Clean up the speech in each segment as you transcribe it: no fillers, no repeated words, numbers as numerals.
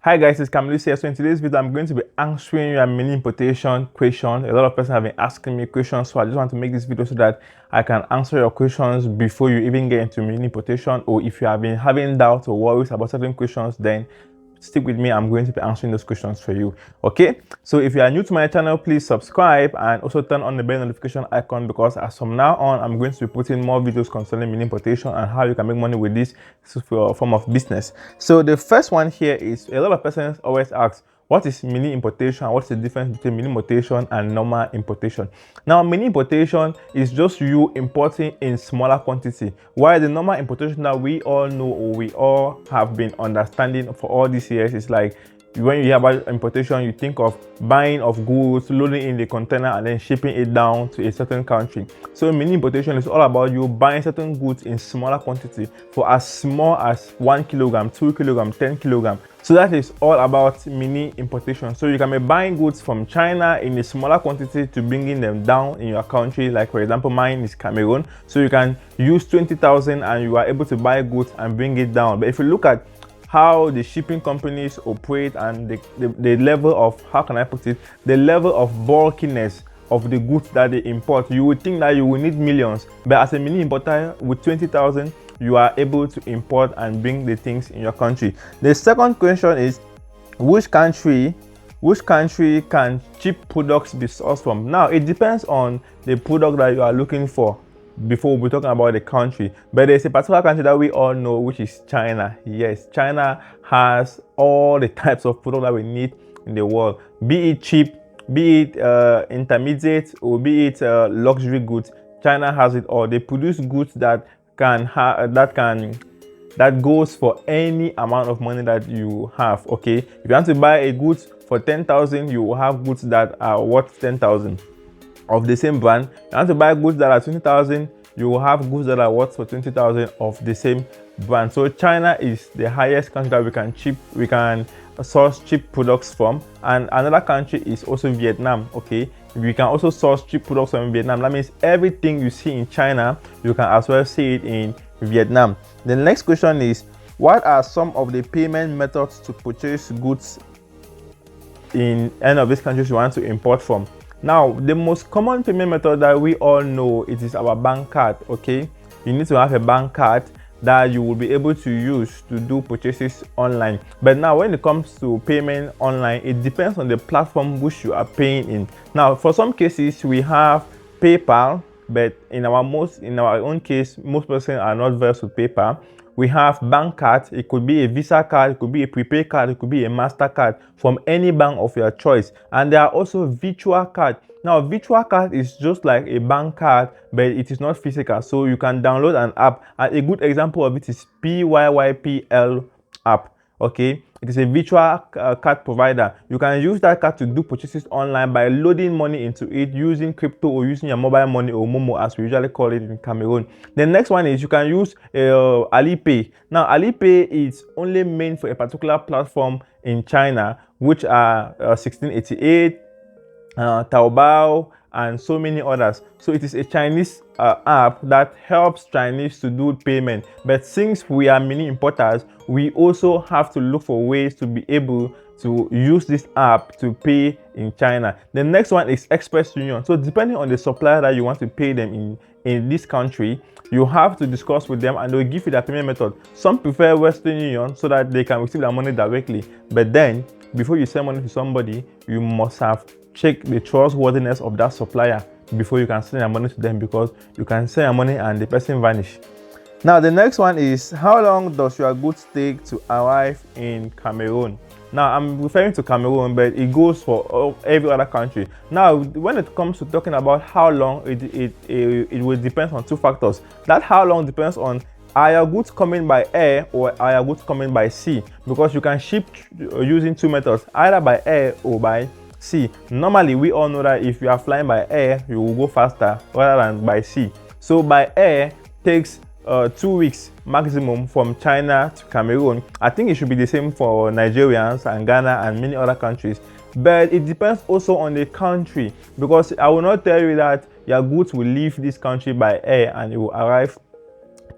Hi guys, it's Cameroon here. So in today's video, I'm going to be answering your mini importation question. A lot of persons have been asking me questions, so I just want to make this video so that I can answer your questions before you even get into mini importation. Or if you have been having doubts or worries about certain questions, then stick with me. I'm going to be answering those questions for you. Okay, so if you are new to my channel, please subscribe and also turn on the bell notification icon, because as from now on I'm going to be putting more videos concerning mini importation and how you can make money with this form of business. So the first one here is, a lot of persons always ask, what is mini importation? What's the difference between mini importation and normal importation? Now, mini importation is just you importing in smaller quantity, while the normal importation that we all know or we all have been understanding for all these years is like, when you hear about importation, you think of buying of goods, loading in the container and then shipping it down to a certain country. So mini importation is all about you buying certain goods in smaller quantity for as small as 1 kilogram, 2 kilogram, 10 kilogram. So that is all about mini importation. So you can be buying goods from China in a smaller quantity to bringing them down in your country. Like for example, mine is Cameroon. So you can use 20,000 and you are able to buy goods and bring it down. But if you look at how the shipping companies operate and the level of, how can I put it, the level of bulkiness of the goods that they import, you would think that you will need millions, but as a mini importer with 20,000, you are able to import and bring the things in your country. The second question is, which country can cheap products be sourced from? Now, it depends on the product that you are looking for before we're talking about the country, but there's a particular country that we all know, which is China. Yes, China has all the types of product that we need in the world, be it cheap, be it intermediate, or be it luxury goods. China has it all. They produce goods that goes for any amount of money that you have. Okay, if you want to buy a goods for 10,000, you will have goods that are worth 10,000 of the same brand. You want to buy goods that are 20,000, you will have goods that are worth for 20,000 of the same brand. So China is the highest country that we can source cheap products from. And another country is also Vietnam. Okay, we can also source cheap products from Vietnam. That means everything you see in China, you can as well see it in Vietnam. The next question is, what are some of the payment methods to purchase goods in any of these countries you want to import from? Now, the most common payment method that we all know, it is our bank card. Okay, you need to have a bank card that you will be able to use to do purchases online. But now, when it comes to payment online, it depends on the platform which you are paying in. Now, for some cases we have PayPal, but in our own case, most persons are not versed with PayPal. We have bank cards. It could be a Visa card, it could be a prepaid card, it could be a MasterCard from any bank of your choice. And there are also virtual cards. Now, virtual card is just like a bank card, but it is not physical. So you can download an app. And a good example of it is PYYPL app. Okay, it is a virtual card provider. You can use that card to do purchases online by loading money into it using crypto or using your mobile money, or Momo as we usually call it in Cameroon. The next one is, you can use Alipay. Now, Alipay is only meant for a particular platform in China, which are 1688, Taobao, and so many others. So it is a Chinese app that helps Chinese to do payment. But since we are mini importers, we also have to look for ways to be able to use this app to pay in China. The next one is Express Union. So depending on the supplier that you want to pay them in this country, you have to discuss with them and they'll give you their payment method. Some prefer Western Union so that they can receive their money directly. But then, before you send money to somebody, you must have check the trustworthiness of that supplier before you can send your money to them, because you can send your money and the person vanish. Now, the next one is, how long does your goods take to arrive in Cameroon? Now, I'm referring to Cameroon, but it goes for every other country. Now, when it comes to talking about how long, it will depend on two factors. That how long depends on, are your goods coming by air or are your goods coming by sea? Because you can ship using two methods, either by air or by sea. Normally, we all know that if you are flying by air, you will go faster rather than by sea. So by air takes 2 weeks maximum from China to Cameroon. I think it should be the same for Nigerians and Ghana and many other countries. But it depends also on the country, because I will not tell you that your goods will leave this country by air and it will arrive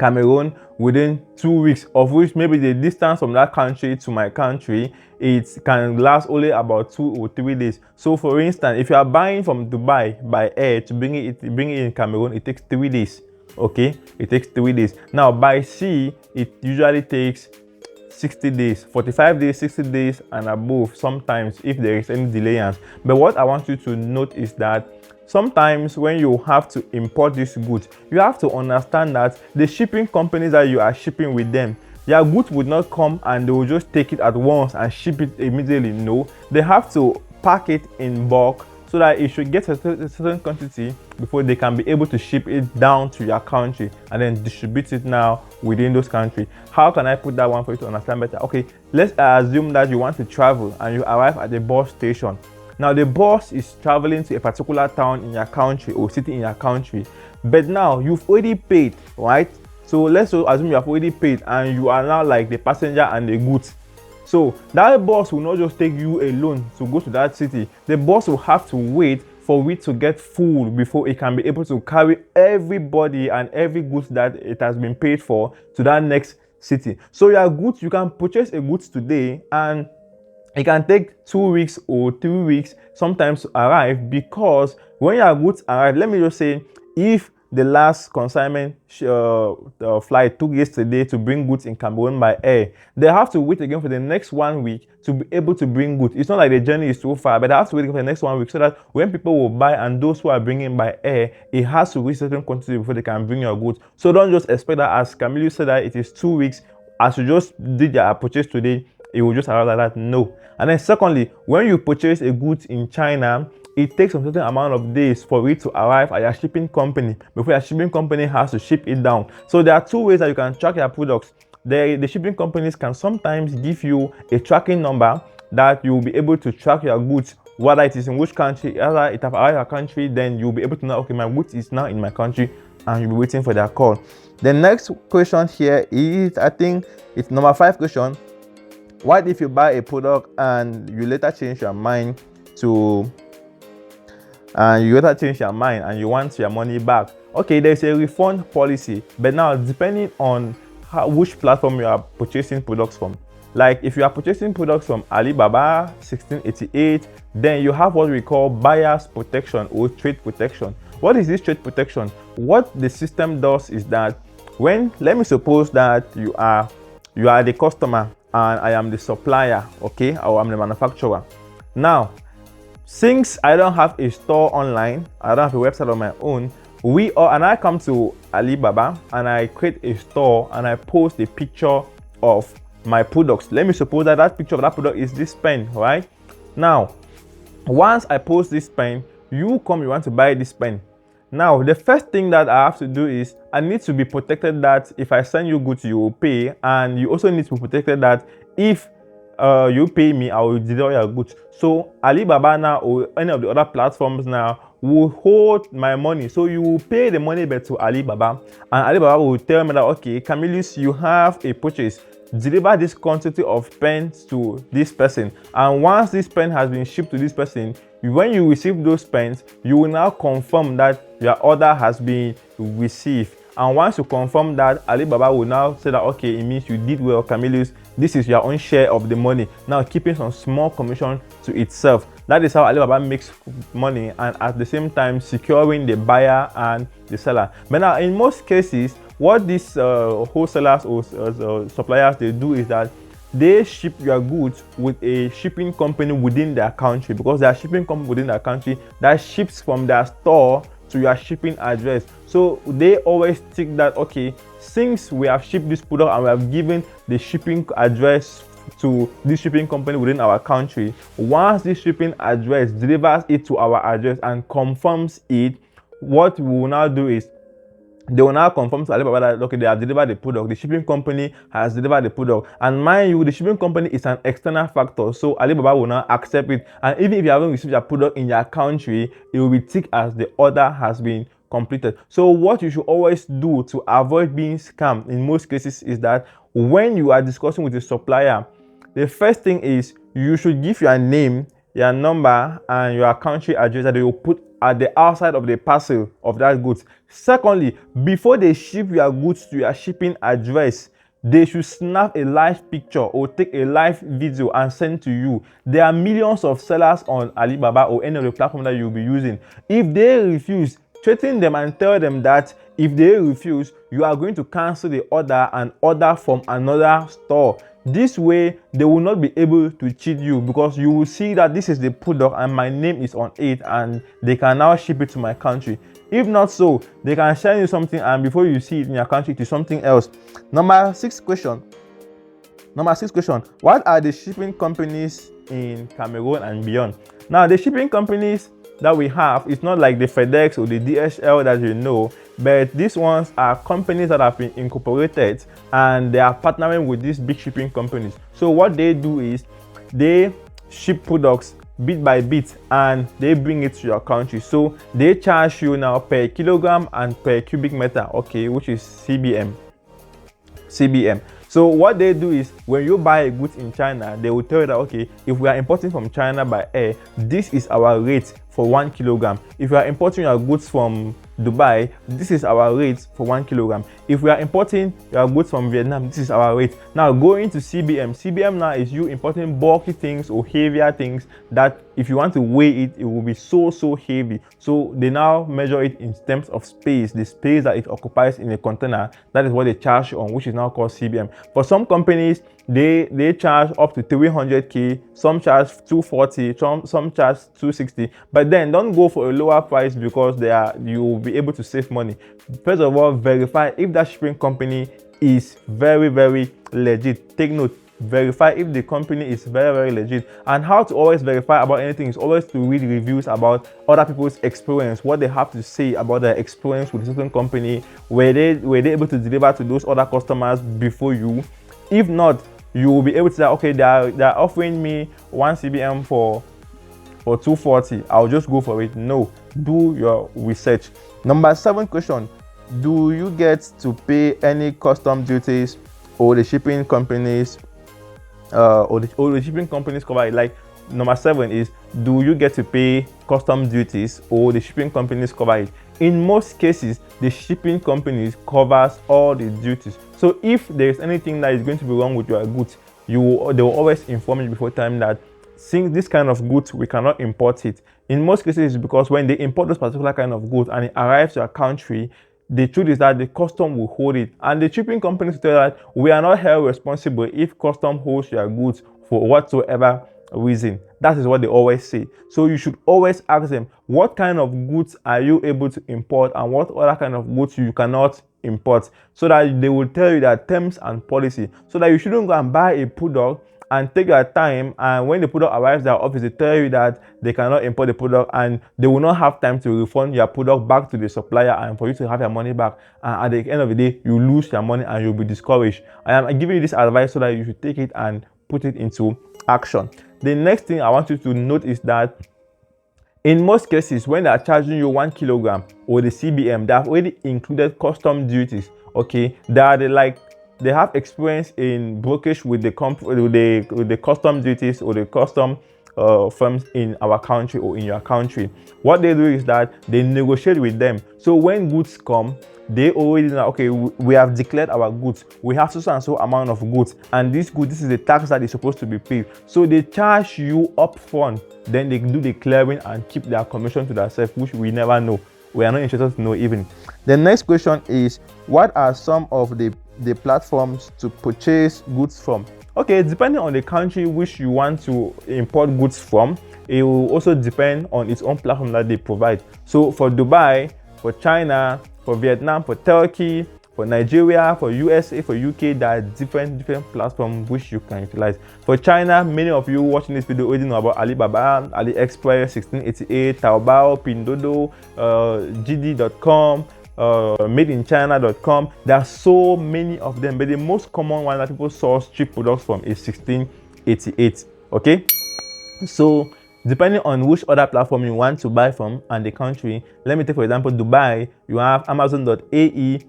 Cameroon within 2 weeks, of which maybe the distance from that country to my country, it can last only about 2 or 3 days. So for instance, if you are buying from Dubai by air to bring it in Cameroon, it takes 3 days. Okay, it takes 3 days. Now by sea, it usually takes 60 days, 45 days, 60 days and above sometimes if there is any delay. But what I want you to note is that sometimes when you have to import these goods, you have to understand that the shipping companies that you are shipping with them, their goods would not come and they will just take it at once and ship it immediately. No, they have to pack it in bulk so that it should get a certain quantity before they can be able to ship it down to your country and then distribute it now within those countries. How can I put that one for you to understand better? Okay, let's assume that you want to travel and you arrive at the bus station. Now the bus is traveling to a particular town in your country or city in your country, but now you've already paid, right? So let's assume you have already paid and you are now like the passenger and the goods. So that bus will not just take you alone to go to that city. The bus will have to wait for it to get full before it can be able to carry everybody and every goods that it has been paid for to that next city. So your goods, you can purchase a goods today and it can take 2 weeks or 3 weeks sometimes to arrive, because when your goods arrive, let me just say, if the last consignment flight took yesterday to bring goods in Cameroon by air, they have to wait again for the next 1 week to be able to bring goods. It's not like the journey is too far, but they have to wait for the next 1 week so that when people will buy and those who are bringing by air, it has to reach a certain quantity before they can bring your goods. So don't just expect that, as Camille said, that it is 2 weeks. As you just did your purchase today, it will just arrive like that. No. And then secondly, when you purchase a goods in China, it takes a certain amount of days for it to arrive at your shipping company before your shipping company has to ship it down. So there are 2 ways that you can track your products. The shipping companies can sometimes give you a tracking number that you will be able to track your goods, whether it is in which country. Either it have arrived at your country, then you'll be able to know, okay, my goods is now in my country, and you'll be waiting for their call. The next question here is, I think it's number 5 question. What if you buy a product and you later change your mind and you want your money back? Okay, there's a refund policy, but now depending on which platform you are purchasing products from. Like if you are purchasing products from Alibaba 1688, then you have what we call buyer's protection or trade protection. What is this trade protection? What the system does is that let me suppose that you are the customer and I am the supplier, okay, or I'm the manufacturer. Now, since I don't have a store online, I don't have a website on my own, and I come to Alibaba and I create a store and I post a picture of my products. Let me suppose that that picture of that product is this pen, right? Now, once I post this pen, you want to buy this pen. Now, the first thing that I have to do is I need to be protected that if I send you goods, you will pay, and you also need to be protected that if you pay me, I will deliver your goods. So Alibaba now or any of the other platforms now will hold my money. So you will pay the money back to Alibaba, and Alibaba will tell me that, okay, Camillus, you have a purchase. Deliver this quantity of pens to this person, and once this pen has been shipped to this person, when you receive those pens, you will now confirm that your order has been received. And once you confirm that, Alibaba will now say that, okay, it means you did well, Camillus. This is your own share of the money, now keeping some small commission to itself. That is how Alibaba makes money, and at the same time securing the buyer and the seller. But now in most cases, what these wholesalers or suppliers, they do is that they ship your goods with a shipping company within their country, because they are shipping company within their country that ships from their store to your shipping address. So they always think that, okay, since we have shipped this product and we have given the shipping address to this shipping company within our country, once this shipping address delivers it to our address and confirms it, what we will now do is they will now confirm to Alibaba that, okay, they have delivered the product, the shipping company has delivered the product. And mind you, the shipping company is an external factor, so Alibaba will now accept it. And even if you haven't received your product in your country, it will be ticked as the order has been completed. So what you should always do to avoid being scammed in most cases is that when you are discussing with the supplier, the first thing is you should give your name, your number, and your country address, that they will put at the outside of the parcel of that goods. Secondly, before they ship your goods to your shipping address, they should snap a live picture or take a live video and send to you. There are millions of sellers on Alibaba or any of the platform that you'll be using. If they refuse, threaten them and tell them that if they refuse, you are going to cancel the order and order from another store. This way, they will not be able to cheat you, because you will see that this is the product and my name is on it, and they can now ship it to my country. If not so, they can send you something and before you see it in your country, it is something else. Number six question. What are the shipping companies in Cameroon and beyond? Now, the shipping companies that we have, it's not like the FedEx or the DHL that you know, but these ones are companies that have been incorporated and they are partnering with these big shipping companies. So what they do is they ship products bit by bit and they bring it to your country. So they charge you now per kilogram and per cubic meter, okay, which is CBM. So what they do is when you buy a goods in China, they will tell you that, okay, if we are importing from China by air, this is our rate for 1 kilogram. If we are importing your goods from Dubai, this is our rate for 1 kilogram. If we are importing your goods from Vietnam, this is our rate. Now going to CBM now is you importing bulky things or heavier things that if you want to weigh it, it will be so heavy. So they now measure it in terms of space, the space that it occupies in a container. That is what they charge on, which is now called CBM. For some companies, they charge up to 300k, some charge 240, some charge 260. But then don't go for a lower price because you will be able to save money. First of all, verify if that shipping company is very legit. Take note, verify if the company is very legit. And how to always verify about anything is always to read reviews about other people's experience, what they have to say about their experience with a certain company. Were they able to deliver to those other customers before you? If not, you will be able to say, okay, they're offering me 1 CBM for 240, I'll just go for it. No, do your research. Number 7 question, do you get to pay any custom duties or the shipping companies or the shipping companies cover it? Like number 7 is, do you get to pay custom duties or the shipping companies cover it? In most cases, the shipping companies covers all the duties. So if there is anything that is going to be wrong with your goods, they will always inform you before time that since this kind of goods, we cannot import it. In most cases, it's because when they import this particular kind of goods and it arrives to your country, the truth is that the custom will hold it. And the shipping companies tell that we are not held responsible if custom holds your goods for whatsoever reason. That is what they always say. So you should always ask them, what kind of goods are you able to import and what other kind of goods you cannot import, so that they will tell you their terms and policy, so that you shouldn't go and buy a product and take your time, and when the product arrives at their office, they tell you that they cannot import the product and they will not have time to refund your product back to the supplier and for you to have your money back. And at the end of the day, you lose your money and you'll be discouraged. I'm giving you this advice so that you should take it and put it into action. The next thing I want you to note is that in most cases, when they are charging you 1 kilogram or the CBM, they have already included custom duties. Okay, they have experience in brokerage with the custom duties or the custom firms in our country or in your country. What they do is that they negotiate with them. So when goods come, they already know, okay, we have declared our goods, we have so and so amount of goods, and this is the tax that is supposed to be paid. So they charge you up front, then they do the clearing and keep their commission to themselves, which we never know. We are not interested to know even. The next question is, what are some of the platforms to purchase goods from? Okay, depending on the country which you want to import goods from, it will also depend on its own platform that they provide. So for Dubai, for China, for Vietnam, for Turkey, for Nigeria, for USA, for UK, there are different platforms which you can utilize. For China, many of you watching this video already know about Alibaba, AliExpress, 1688, Taobao, Pinduoduo, JD.com, madeinchina.com. There are so many of them, but the most common one that people source cheap products from is 1688. Okay, so depending on which other platform you want to buy from and the country, let me take for example Dubai. You have Amazon.ae,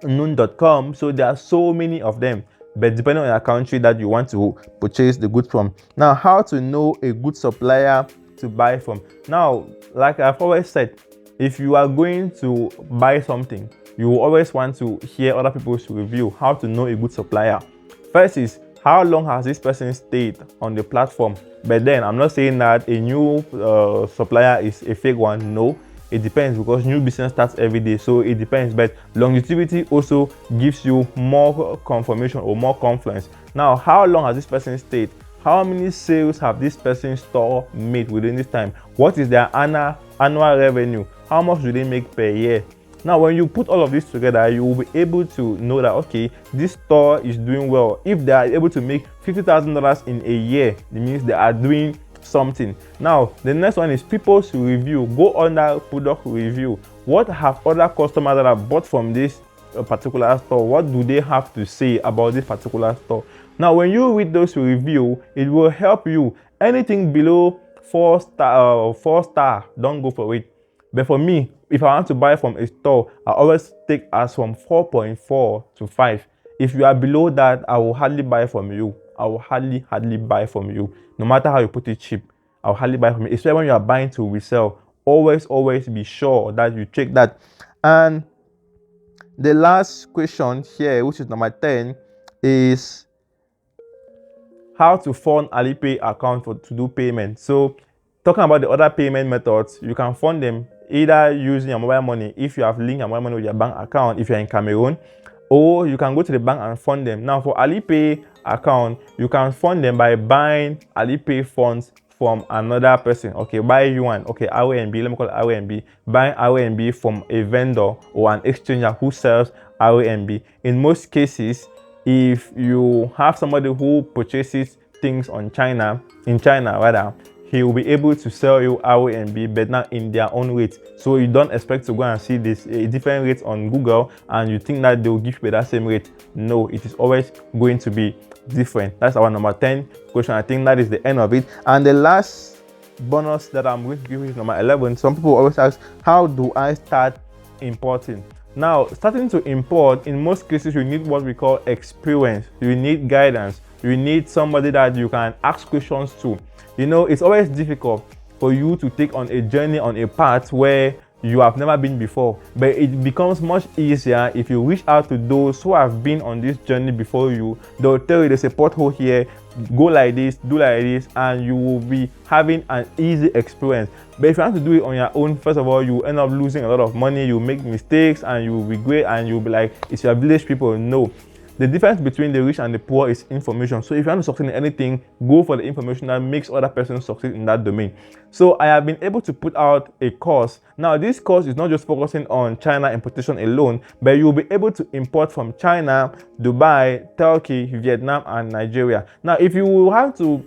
noon.com. So there are so many of them, but depending on your country that you want to purchase the goods from. Now, how to know a good supplier to buy from. Now, like I've always said, if you are going to buy something, you will always want to hear other people's review, how to know a good supplier. First is, how long has this person stayed on the platform? But then I'm not saying that a new supplier is a fake one. No, it depends, because new business starts every day, so it depends. But longevity also gives you more confirmation or more confidence. Now, how long has this person stayed? How many sales have this person's store made within this time? What is their annual revenue? How much do they make per year? Now, when you put all of this together, you will be able to know that, okay, this store is doing well. If they are able to make $50,000 in a year, it means they are doing something. Now, the next one is people's review. Go under product review. What have other customers that have bought from this particular store, what do they have to say about this particular store? Now, when you read those reviews, it will help you. Anything below 4 star, don't go for it. But for me, if I want to buy from a store, I always take as from 4.4 to 5. If you are below that, I will hardly buy from you. I will hardly buy from you. No matter how you put it cheap, I will hardly buy from you. Especially when you are buying to resell. Always be sure that you check that. And the last question here, which is number 10, is how to fund Alipay account to do payment. So, talking about the other payment methods, you can fund them either using your mobile money if you have linked your mobile money with your bank account if you're in Cameroon, or you can go to the bank and fund them. Now, for Alipay account, you can fund them by buying Alipay funds from another person. Okay, buy yuan. Okay, RMB, let me call it RMB. Buy RMB from a vendor or an exchanger who sells RMB. In most cases, if you have somebody who purchases things in China, he will be able to sell you RMB, but not in their own rate. So you don't expect to go and see this different rates on Google and you think that they will give you that same rate. No, it is always going to be different. That's our number 10 question. I think that is the end of it. And the last bonus that I'm going to give you is number 11. Some people always ask, how do I start importing? Now, starting to import, in most cases, you need what we call experience. You need guidance. You need somebody that you can ask questions to. You know, it's always difficult for you to take on a journey, on a path where you have never been before. But it becomes much easier if you reach out to those who have been on this journey before you. They'll tell you there's a pothole here, go like this, do like this, and you will be having an easy experience. But if you want to do it on your own, first of all, you end up losing a lot of money, you make mistakes, and you will regret, and you'll be like, it's your village people. No. The difference between the rich and the poor is information. So if you want to succeed in anything, go for the information that makes other persons succeed in that domain. So I have been able to put out a course. Now, this course is not just focusing on China importation alone, but you'll be able to import from China, Dubai, Turkey, Vietnam, and Nigeria. Now, if you will have to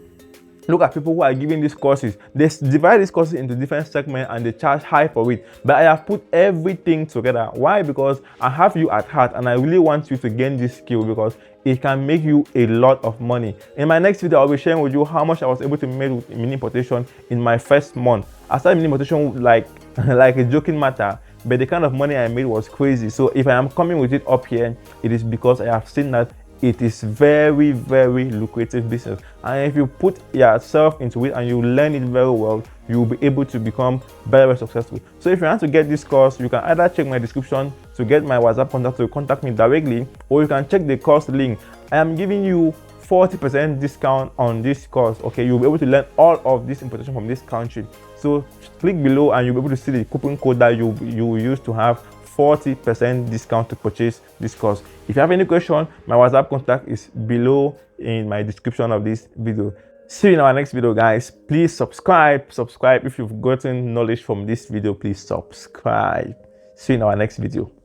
look at people who are giving these courses, they divide these courses into different segments and they charge high for it. But I have put everything together. Why? Because I have you at heart and I really want you to gain this skill because it can make you a lot of money. In my next video, I'll be sharing with you how much I was able to make with mini-importation in my first month. I started mini-importation like a joking matter, but the kind of money I made was crazy. So if I am coming with it up here, it is because I have seen that it is very, very lucrative business, and if you put yourself into it and you learn it very well, you will be able to become very, very successful. So if you want to get this course, you can either check my description to get my WhatsApp contact to contact me directly, or you can check the course link. I am giving you 40% discount on this course. Okay, you'll be able to learn all of this importation from this country. So click below and you'll be able to see the coupon code that you will use to have 40% discount to purchase this course. If you have any question, my WhatsApp contact is below in my description of this video. See you in our next video, guys. Please subscribe. If you've gotten knowledge from this video, please subscribe. See you in our next video.